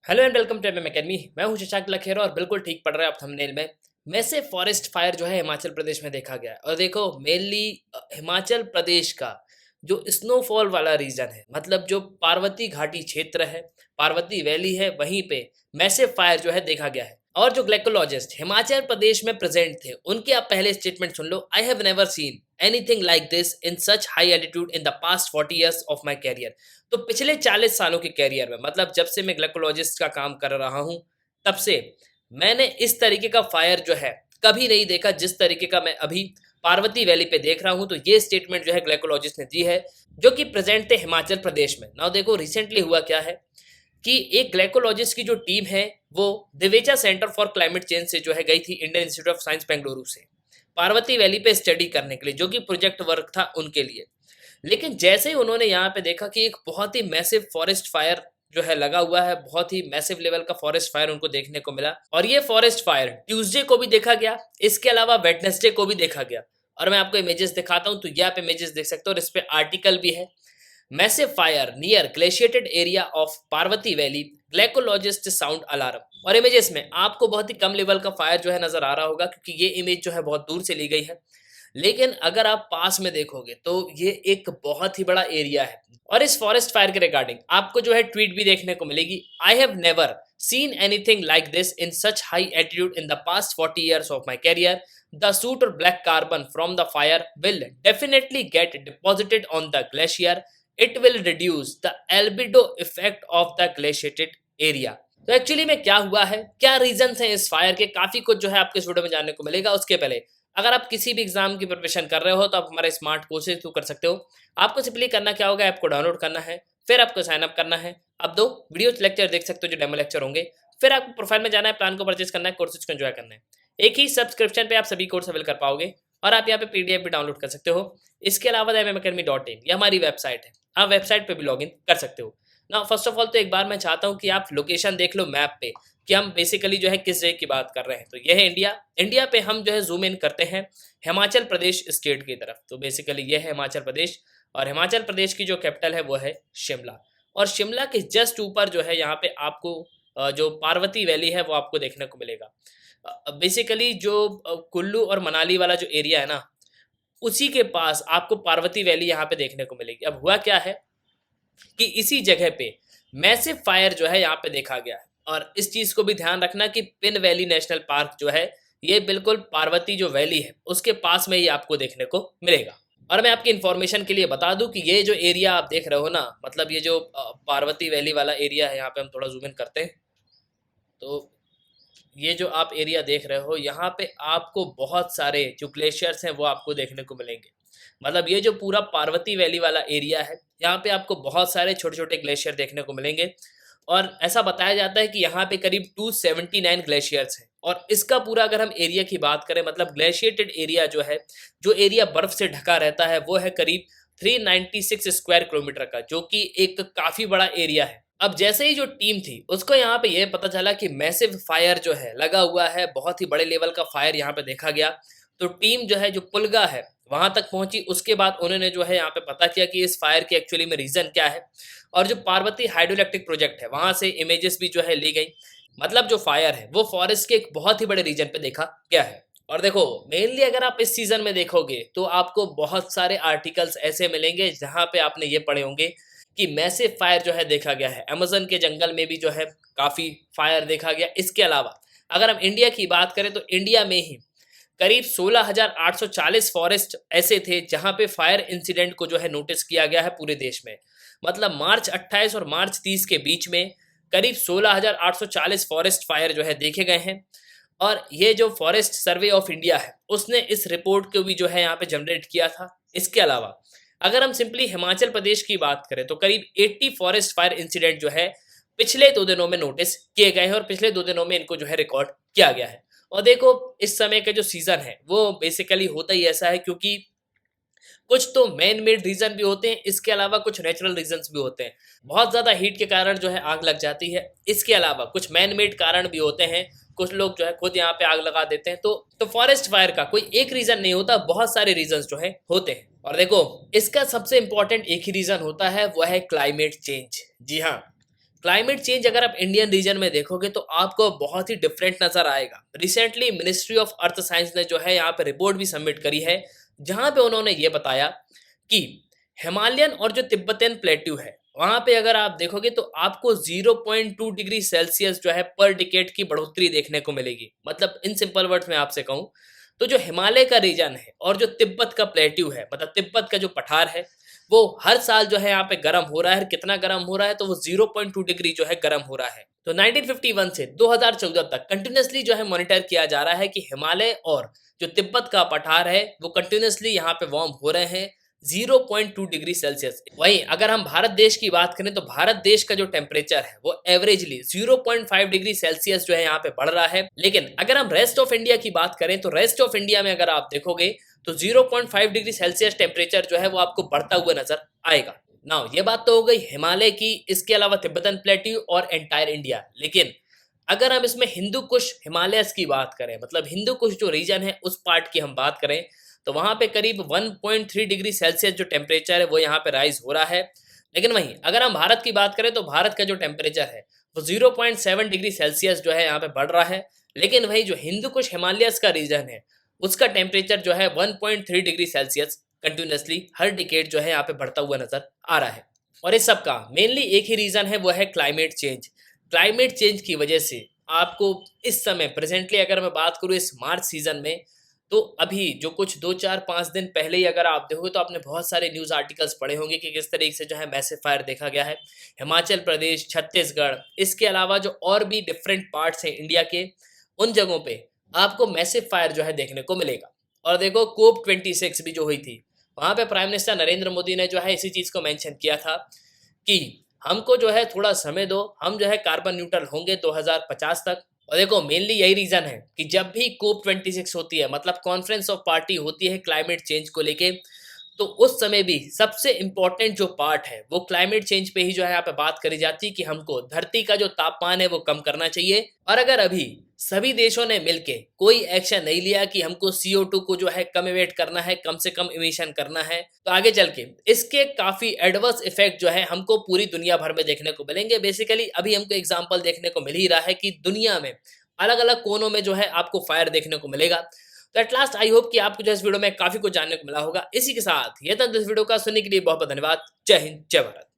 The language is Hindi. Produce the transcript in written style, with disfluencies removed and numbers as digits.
Hello and welcome to MM academy. मैं हूं शशांक लखेरा और बिल्कुल ठीक पढ़ रहे हैं आप थंबनेल में। मैसिव फॉरेस्ट फायर जो है हिमाचल प्रदेश में देखा गया है और देखो मेनली हिमाचल प्रदेश का जो स्नोफॉल वाला रीजन है, मतलब जो पार्वती घाटी क्षेत्र है, पार्वती वैली है, वहीं पे मैसिव फायर जो है देखा गया है। और जो ग्लाइकोलॉजिस्ट हिमाचल प्रदेश में प्रेजेंट थे उनके आप पहले स्टेटमेंट सुन लो। I have never seen anything like this in such high altitude in the past 40 years of my career. तो पिछले 40 सालों के कैरियर में, मतलब जब से मैं ग्लाइकोलॉजिस्ट का काम कर रहा हूं, तब से मैंने इस तरीके का फायर जो है कभी नहीं देखा जिस तरीके का मैं अभी पार्वती वैली पे देख रहा हूं। तो ये स्टेटमेंट जो है ग्लाइकोलॉजिस्ट ने दी है, जो कि प्रेजेंट थे हिमाचल प्रदेश में। नाउ देखो रिसेंटली हुआ क्या है कि एक ग्लाइकोलॉजिस्ट की जो टीम है वो दिवेचा सेंटर फॉर क्लाइमेट चेंज से जो है गई थी Indian institute of science Bengaluru से पार्वती वैली पे स्टडी करने के लिए, जो कि प्रोजेक्ट वर्क था उनके लिए। लेकिन जैसे ही उन्होंने यहाँ पे देखा कि एक बहुत ही मैसिव फॉरेस्ट फायर जो है लगा हुआ है, बहुत ही मैसिव लेवल का फॉरेस्ट फायर उनको देखने को मिला। और ये फॉरेस्ट फायर ट्यूसडे को भी देखा गया, इसके अलावा वेडनेसडे को भी देखा गया। और मैं आपको इमेजेस दिखाता हूँ, तो ये आप इमेजेस देख सकते हो और इस पे आर्टिकल भी है। Massive fire near glaciated area of Parvati valley, glaciologist sound alarm. और इमेजेस में आपको बहुत ही कम लेवल का फायर जो है नजर आ रहा होगा, क्योंकि ये इमेज जो है बहुत दूर से ली गई है। लेकिन अगर आप पास में देखोगे तो ये एक बहुत ही बड़ा एरिया है। और इस फॉरेस्ट फायर के रिगार्डिंग आपको जो है ट्वीट भी देखने को मिलेगी। आई have never seen anything like this in such high altitude in the past 40 years of my career. The soot or black carbon from the fire will definitely get deposited on the glacier. It will reduce the albedo effect of the glaciated area. तो एक्चुअली में क्या हुआ है, क्या रीजन हैं इस फायर के, काफी कुछ जो है आपके इस वीडियो में जानने को मिलेगा। उसके पहले अगर आप किसी भी एग्जाम की प्रिपरेशन कर रहे हो तो आप हमारे स्मार्ट कोर्सेज थ्रू कर सकते हो। आपको सिंपली करना क्या होगा, ऐप को डाउनलोड करना है, फिर आपको साइन अप करना है। आप 2 वीडियो लेक्चर देख सकते हो जो डेमो लेक्चर होंगे। फिर आपको प्रोफाइल में जाना है, प्लान को परचेज करना है, कोर्सेज को एंजॉय करना है। एक ही सब्सक्रिप्शन पे आप सभी कोर्स अवेल कर पाओगे और आप यहाँ पे पीडीएफ भी डाउनलोड कर सकते हो। इसके अलावा mmacademy.in ये हमारी वेबसाइट है, आप वेबसाइट पे भी लॉगिन कर सकते हो ना। फर्स्ट ऑफ ऑल तो एक बार मैं चाहता हूँ कि आप लोकेशन देख लो मैप पे कि हम बेसिकली जो है किस जगह की बात कर रहे हैं। तो ये है इंडिया। इंडिया पे हम जो है जूम इन करते हैं हिमाचल प्रदेश स्टेट की तरफ। तो बेसिकली ये है हिमाचल प्रदेश और हिमाचल प्रदेश की जो कैपिटल है वो है शिमला। और शिमला के जस्ट ऊपर जो है यहाँ पे आपको जो पार्वती वैली है वो आपको देखने को मिलेगा। बेसिकली जो कुल्लू और मनाली वाला जो एरिया है ना, उसी के पास आपको पार्वती वैली यहाँ पे देखने को मिलेगी। अब हुआ क्या है कि इसी जगह पे मैसिव फायर जो है यहाँ पे देखा गया है। और इस चीज को भी ध्यान रखना कि पिन वैली नेशनल पार्क जो है ये बिल्कुल पार्वती जो वैली है उसके पास में ही आपको देखने को मिलेगा। और मैं आपकी इन्फॉर्मेशन के लिए बता दूं कि ये जो एरिया आप देख रहे हो ना, मतलब ये जो पार्वती वैली वाला एरिया है, यहाँ पे हम थोड़ा जूम इन करते हैं। तो ये जो आप एरिया देख रहे हो यहाँ पे आपको बहुत सारे जो ग्लेशियर्स हैं वो आपको देखने को मिलेंगे। मतलब ये जो पूरा पार्वती वैली वाला एरिया है, यहाँ पे आपको बहुत सारे छोटे छोटे ग्लेशियर देखने को मिलेंगे। और ऐसा बताया जाता है कि यहाँ पे करीब 279 ग्लेशियर्स हैं। और इसका पूरा अगर हम एरिया की बात करें, मतलब ग्लेशिएटेड एरिया जो है, जो एरिया बर्फ से ढका रहता है, वो है करीब 396 स्क्वायर किलोमीटर का, जो कि एक काफी बड़ा एरिया है। अब जैसे ही जो टीम थी उसको यहाँ पे ये पता चला कि मैसिव फायर जो है लगा हुआ है, बहुत ही बड़े लेवल का फायर यहाँ पे देखा गया। तो टीम जो है जो पुलगा है वहां तक पहुंची। उसके बाद उन्होंने जो है यहाँ पे पता किया कि इस फायर के एक्चुअली में रीजन क्या है। और जो पार्वती हाइड्रो इलेक्ट्रिक प्रोजेक्ट है वहां से इमेजेस भी जो है ली गई। मतलब जो फायर है वो फॉरेस्ट के एक बहुत ही बड़े रीजन पे देखा गया है। और देखो मेनली अगर आप इस सीजन में देखोगे तो आपको बहुत सारे आर्टिकल्स ऐसे मिलेंगे जहां पे आपने ये पढ़े होंगे कि मैसिव फायर जो है देखा गया है। अमेज़न के जंगल में भी जो है काफी फायर देखा गया। इसके अलावा अगर हम इंडिया की बात करें तो इंडिया में ही करीब 16,840 फॉरेस्ट ऐसे थे जहां पे फायर इंसिडेंट को जो है नोटिस किया गया है पूरे देश में। मतलब मार्च 28 और मार्च 30 के बीच में करीब 16,840 फॉरेस्ट फायर जो है देखे गए हैं। और ये जो फॉरेस्ट सर्वे ऑफ इंडिया है उसने इस रिपोर्ट को भी जो है यहाँ पे जनरेट किया था। इसके अलावा अगर हम सिंपली हिमाचल प्रदेश की बात करें तो करीब 80 फॉरेस्ट फायर इंसिडेंट जो है पिछले 2 दिनों में नोटिस किए गए हैं और पिछले 2 दिनों में इनको जो है रिकॉर्ड किया गया है। और देखो इस समय का जो सीजन है वो बेसिकली होता ही ऐसा है, क्योंकि कुछ तो मैन मेड रीजन भी होते हैं, इसके अलावा कुछ नेचुरल रीजंस भी होते हैं। बहुत ज्यादा हीट के कारण जो है आग लग जाती है। इसके अलावा कुछ मैन मेड कारण भी होते हैं, कुछ लोग जो है खुद यहाँ पे आग लगा देते हैं। तो फॉरेस्ट फायर का कोई एक रीजन नहीं होता, बहुत सारे रीजंस जो है होते हैं। और देखो इसका सबसे इंपॉर्टेंट एक ही रीजन होता है, वो है क्लाइमेट चेंज। जी हाँ, क्लाइमेट चेंज अगर आप इंडियन रीजन में देखोगे तो आपको बहुत ही डिफरेंट नजर आएगा। Recently ministry of earth science ने जो है यहाँ पे रिपोर्ट भी सबमिट करी है, जहाँ पे उन्होंने ये बताया कि हिमालयन और जो तिब्बतन प्लेट्यू है, वहाँ पे अगर आप देखोगे तो आपको 0.2 डिग्री सेल्सियस जो है पर डिकेड की बढ़ोतरी देखने को मिलेगी। मतलब इन सिंपल वर्ड्स में आपसे कहूँ तो जो हिमालय का रीजन है और जो तिब्बत का प्लेट्यू है, मतलब तिब्बत का जो पठार है, वो हर साल जो है यहाँ पे गर्म हो रहा है। कितना गर्म हो रहा है? तो वो 0.2 डिग्री जो है गर्म हो रहा है। तो 1951 से 2014 तक कंटिन्यूअसली जो है मॉनिटर किया जा रहा है कि हिमालय और जो तिब्बत का पठार है वो कंटिन्यूअसली यहाँ पे वार्म हो रहे हैं 0.2 डिग्री सेल्सियस। वहीं अगर हम भारत देश की बात करें तो भारत देश का जो टेम्परेचर है वो एवरेजली 0.5 डिग्री सेल्सियस जो है यहाँ पे बढ़ रहा है। लेकिन अगर हम रेस्ट ऑफ इंडिया की बात करें तो रेस्ट ऑफ इंडिया में अगर आप देखोगे तो 0.5 डिग्री सेल्सियस टेम्परेचर जो है वो आपको बढ़ता हुआ नजर आएगा। नाउ ये बात तो हो गई हिमालय की, इसके अलावा तिब्बतन प्लेट्यू और एंटायर इंडिया। लेकिन अगर हम इसमें हिंदू कुश हिमालयस की बात करें, मतलब हिंदू कुश जो रीजन है उस पार्ट की हम बात करें, तो वहां पे करीब 1.3 डिग्री सेल्सियस जो टेम्परेचर है वो यहाँ पे राइज हो रहा है। लेकिन वहीं अगर हम भारत की बात करें तो भारत का जो टेम्परेचर है वो 0.7 डिग्री सेल्सियस जो है यहाँ पे बढ़ रहा है। लेकिन वही जो हिंदू कुश हिमालयस का रीजन है उसका टेम्परेचर जो है 1.3 डिग्री सेल्सियस कंटिन्यूसली हर डिकेड जो है यहाँ पे बढ़ता हुआ नजर आ रहा है। और इस सब का मेनली एक ही रीजन है, वो है क्लाइमेट चेंज। क्लाइमेट चेंज की वजह से आपको इस समय प्रेजेंटली अगर मैं बात करूँ इस मार्च सीजन में, तो अभी जो कुछ 2 4 5 दिन पहले ही अगर आप देखोगे तो आपने बहुत सारे न्यूज़ आर्टिकल्स पढ़े होंगे कि किस तरीके से जो है मैसिव फायर देखा गया है हिमाचल प्रदेश, छत्तीसगढ़, इसके अलावा जो और भी डिफरेंट पार्ट्स हैं इंडिया के, उन जगहों पे आपको मैसिव फायर जो है देखने को मिलेगा। और देखो COP26 भी जो हुई थी, वहाँ पे प्राइम मिनिस्टर नरेंद्र मोदी ने जो है इसी चीज़ को मेंशन किया था कि हमको जो है थोड़ा समय दो, हम जो है कार्बन न्यूट्रल होंगे 2050 तक। और देखो मेनली यही रीजन है कि जब भी COP26 होती है, मतलब कॉन्फ्रेंस ऑफ पार्टी होती है क्लाइमेट चेंज को लेके, तो उस समय भी सबसे इम्पोर्टेंट जो पार्ट है वो क्लाइमेट चेंज पे ही जो है यहाँ पे बात करी जाती है कि हमको धरती का जो तापमान है वो कम करना चाहिए। और अगर अभी सभी देशों ने मिलके कोई एक्शन नहीं लिया कि हमको CO2 को जो है कम इमिट करना है, कम से कम इमिशन करना है, तो आगे चल के इसके काफी एडवर्स इफेक्ट जो है हमको पूरी दुनिया भर में देखने को मिलेंगे। बेसिकली अभी हमको एग्जाम्पल देखने को मिल ही रहा है कि दुनिया में अलग अलग कोनों में जो है आपको फायर देखने को मिलेगा। तो एट लास्ट आई होप कि आपको जो इस वीडियो में काफी कुछ जानने को मिला होगा। इसी के साथ ये था इस वीडियो का, सुनने के लिए बहुत बहुत धन्यवाद। जय हिंद, जय भारत।